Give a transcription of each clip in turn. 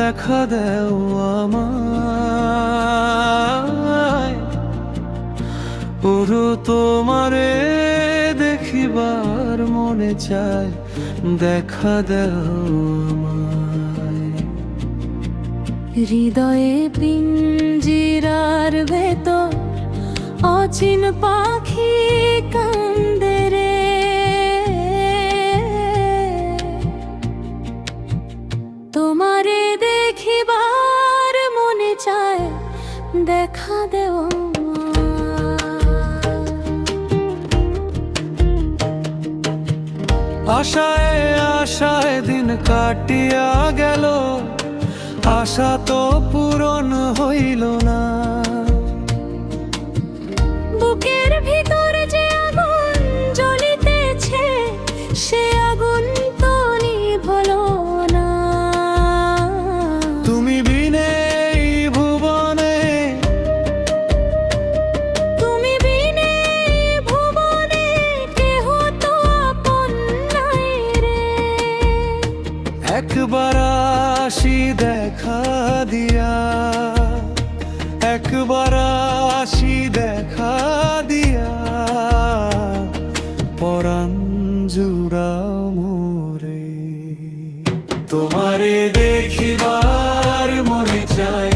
দেখা দেও আমায়। পুরো তোমারে দেখিবার মনে চায়, দেখা দেও আমায়। হৃদয়ে পিঞ্জিরার ভেতর অচিন পাখি কান্দে রে, তোমারে দেখিবার মনে চায়, দেখা দেও। আশায় আশায় দিন কাটিয়া গেল, আশা তো পূরণ হইল না। বুকের ভিতর যে আগুন জ্বলিতেছে, সে আগুন তো নিভলো না। তুমি বিনে এই ভুবনে, তুমি বিনে এই ভুবনে কেহ তো আপন নাই রে। একবার আসি দেখা দিয়া, একবার আসি দেখা দিয়া, পরাণ জুড়াও মোরে। তোমারে দেখিবার মনে চায়,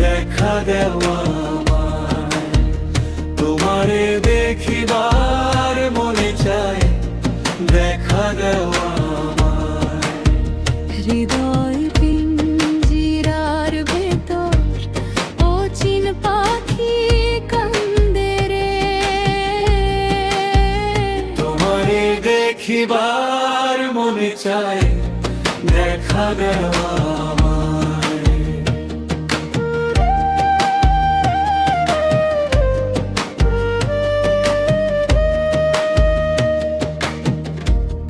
দেখা দেওয়া আমায়। তোমারে দেখিবার মনে চায়, দেখা দেওয়া আমায়। হৃদয় পিঞ্জিরার ভেতর অচিন পাখি কান্দে রে, তোমারে দেখিবার মনে চায়, দেখা দেওয়া আমায়।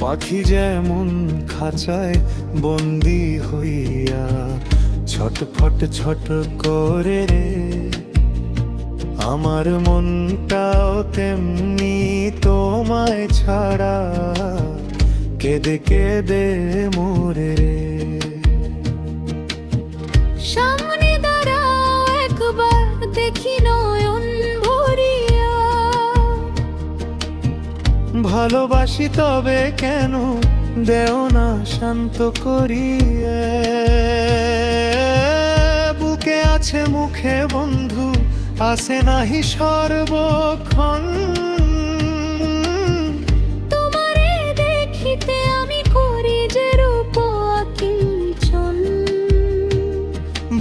পাখি যেমন খাঁচায় বন্দি হইয়া ছটফট ছট করে রে, আমার মনটাও তেমনি তোমায় ছাড়া কেঁদে কেঁদে মরে রে। সামনে দাঁড়াও একবার দেখি নয়ন ভরিয়া, ভালোবাসি তবে কেন দেও না শান্ত করিয়ে। বুকে আছে মুখে বন্ধু, আসে নাহি সর্বক্ষণ। তোমারে দেখিতে আমি করি যে রূপ আকিঞ্চন।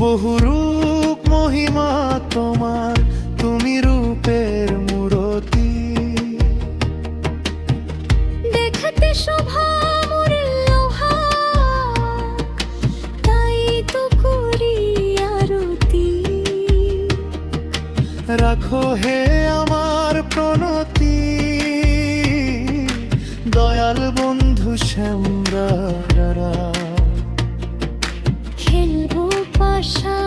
বহু রূপ মহিমা তোমার, তুমি রূপের মূরতি। দেখাতে শোভা মোর লোহা, তাই তো করি আরতি। রাখো হে আমার প্রণতি, দয়াল বন্ধু শ্যামরা। খেলবো পাশা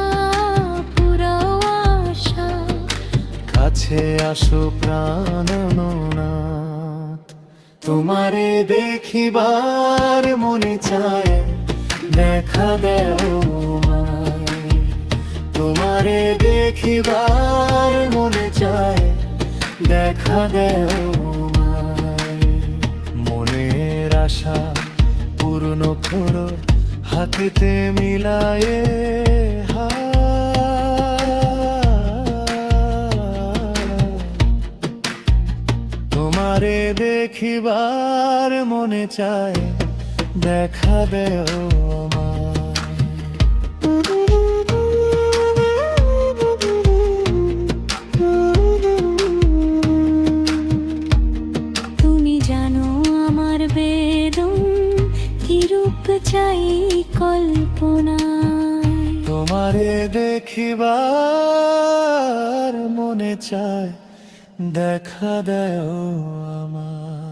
পুরাও আশা, কাছে আসো প্রাণনাথ। তোমারে দেখিবার মনে চায়, দেখা দেও আমায়। তোমারে দেখিবার মনে চায়, দেখা দেও আমায়। মনের আশা পূর্ণ করো, হাতেতে মিলায়ে তোমারে দেখিবার মনে চায়, দেখা দেও আমায়। তুমি জানো আমার বেদন কি রূপ চাই কল্পনায়। তোমারে দেখিবার মনে চায়, দেখা দেও আমায়।